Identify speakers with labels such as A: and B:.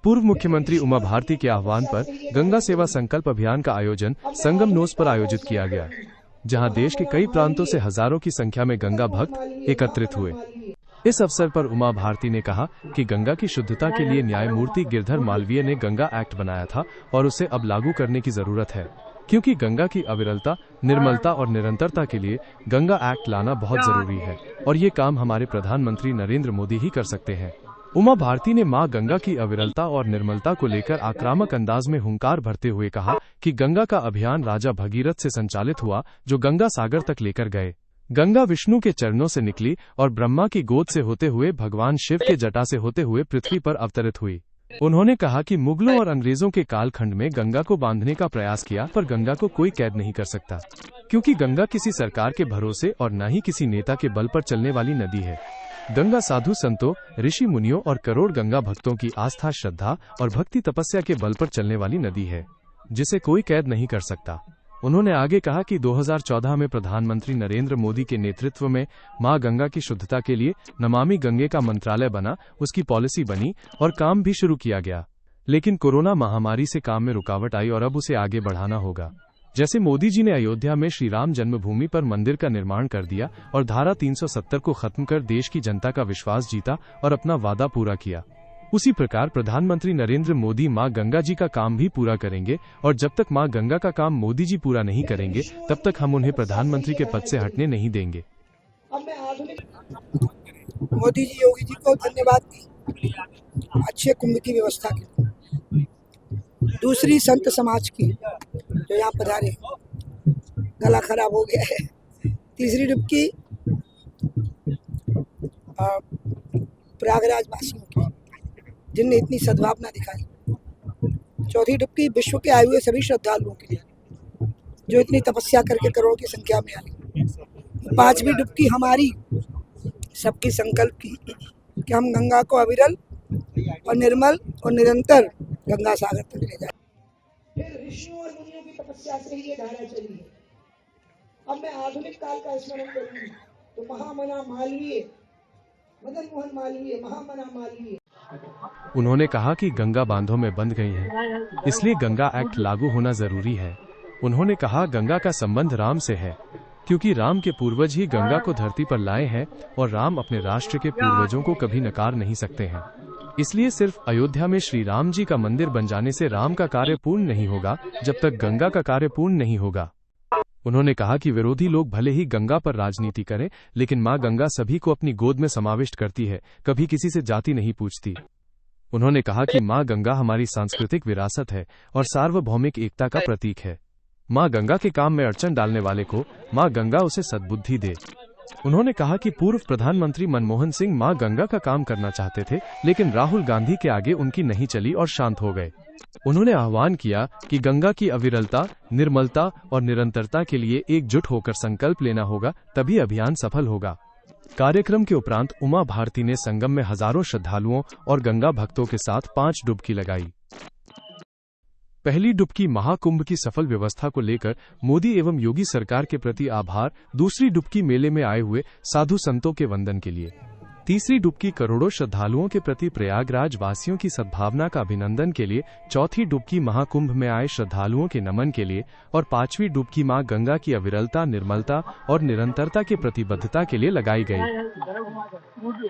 A: पूर्व मुख्यमंत्री उमा भारती के आह्वान पर गंगा सेवा संकल्प अभियान का आयोजन संगम नोस पर आयोजित किया गया, जहां देश के कई प्रांतों से हजारों की संख्या में गंगा भक्त एकत्रित हुए। इस अवसर पर उमा भारती ने कहा कि गंगा की शुद्धता के लिए न्यायमूर्ति गिरधर मालवीय ने गंगा एक्ट बनाया था और उसे अब लागू करने की जरूरत है, क्योंकि गंगा की अविरलता, निर्मलता और निरंतरता के लिए गंगा एक्ट लाना बहुत जरूरी है और ये काम हमारे प्रधानमंत्री नरेंद्र मोदी ही कर सकते हैं। उमा भारती ने मां गंगा की अविरलता और निर्मलता को लेकर आक्रामक अंदाज में हुंकार भरते हुए कहा कि गंगा का अभियान राजा भगीरथ से संचालित हुआ, जो गंगा सागर तक लेकर गए। गंगा विष्णु के चरणों से निकली और ब्रह्मा की गोद से होते हुए भगवान शिव के जटा से होते हुए पृथ्वी पर अवतरित हुई। उन्होंने कहा कि मुगलों और अंग्रेजों के कालखंड में गंगा को बांधने का प्रयास किया, पर गंगा को कोई कैद नहीं कर सकता, क्योंकि गंगा किसी सरकार के भरोसे और न ही किसी नेता के बल पर चलने वाली नदी है। गंगा साधु संतों, ऋषि मुनियों और करोड़ गंगा भक्तों की आस्था, श्रद्धा और भक्ति तपस्या के बल पर चलने वाली नदी है, जिसे कोई कैद नहीं कर सकता। उन्होंने आगे कहा कि 2014 में प्रधानमंत्री नरेंद्र मोदी के नेतृत्व में मां गंगा की शुद्धता के लिए नमामि गंगे का मंत्रालय बना, उसकी पॉलिसी बनी और काम भी शुरू किया गया। लेकिन कोरोना महामारी से काम में रुकावट आई और अब उसे आगे बढ़ाना होगा। जैसे मोदी जी ने अयोध्या में श्री राम जन्मभूमि पर मंदिर का निर्माण कर दिया और धारा 370 को खत्म कर देश की जनता का विश्वास जीता और अपना वादा पूरा किया, उसी प्रकार प्रधानमंत्री नरेंद्र मोदी मां गंगा जी का काम भी पूरा करेंगे। और जब तक मां गंगा का काम मोदी जी पूरा नहीं करेंगे, तब तक हम उन्हें प्रधानमंत्री के पद से हटने नहीं देंगे।
B: मोदी जी, योगी जी को धन्यवाद अच्छे कुंभ की व्यवस्था की। दूसरी संत समाज की जो यहाँ पधारे, गला खराब हो गया है। तीसरी डुबकी प्रयागराज वासियों की, जिनने इतनी सद्भावना दिखाई। चौथी डुबकी विश्व के आए हुए सभी श्रद्धालुओं के लिए, जो इतनी तपस्या करके करोड़ की संख्या में आए। पांचवी डुबकी हमारी सबकी संकल्प की कि हम गंगा को अविरल और निर्मल और निरंतर गंगा सागर तक ले जाए।
C: फिर ऋषियों और मुनियों की तपस्या से ही ये धारा चली है। अब मैं आधुनिक काल का स्मरण करूंगी तो महामना मालवीय, मदन मोहन मालवीय, महामना मालवीय।
A: उन्होंने कहा कि गंगा बांधों में बंध गई हैं, इसलिए गंगा एक्ट लागू होना जरूरी है। उन्होंने कहा गंगा का संबंध राम से है, क्योंकि राम के पूर्वज ही गंगा को धरती पर लाए हैं और राम अपने राष्ट्र के पूर्वजों को कभी नकार नहीं सकते हैं। इसलिए सिर्फ अयोध्या में श्री राम जी का मंदिर बन जाने से राम का कार्य पूर्ण नहीं होगा, जब तक गंगा का कार्य पूर्ण नहीं होगा। उन्होंने कहा कि विरोधी लोग भले ही गंगा पर राजनीति करें, लेकिन मां गंगा सभी को अपनी गोद में समाविष्ट करती है, कभी किसी से जाति नहीं पूछती। उन्होंने कहा कि मां गंगा हमारी सांस्कृतिक विरासत है और सार्वभौमिक एकता का प्रतीक है। मां गंगा के काम में अड़चन डालने वाले को मां गंगा उसे सद्बुद्धि दे। उन्होंने कहा कि पूर्व प्रधानमंत्री मनमोहन सिंह मां गंगा का काम करना चाहते थे, लेकिन राहुल गांधी के आगे उनकी नहीं चली और शांत हो गए। उन्होंने आह्वान किया कि गंगा की अविरलता, निर्मलता और निरंतरता के लिए एकजुट होकर संकल्प लेना होगा, तभी अभियान सफल होगा। कार्यक्रम के उपरांत उमा भारती ने संगम में हजारों श्रद्धालुओं और गंगा भक्तों के साथ 5 डुबकी लगाई। पहली डुबकी महाकुंभ की सफल व्यवस्था को लेकर मोदी एवं योगी सरकार के प्रति आभार। दूसरी डुबकी मेले में आए हुए साधु संतों के वंदन के लिए। तीसरी डुबकी करोड़ों श्रद्धालुओं के प्रति प्रयागराज वासियों की सद्भावना का अभिनंदन के लिए। चौथी डुबकी महाकुंभ में आए श्रद्धालुओं के नमन के लिए। और पांचवी डुबकी मां गंगा की अविरलता, निर्मलता और निरंतरता की प्रतिबद्धता के लिए लगाई गई।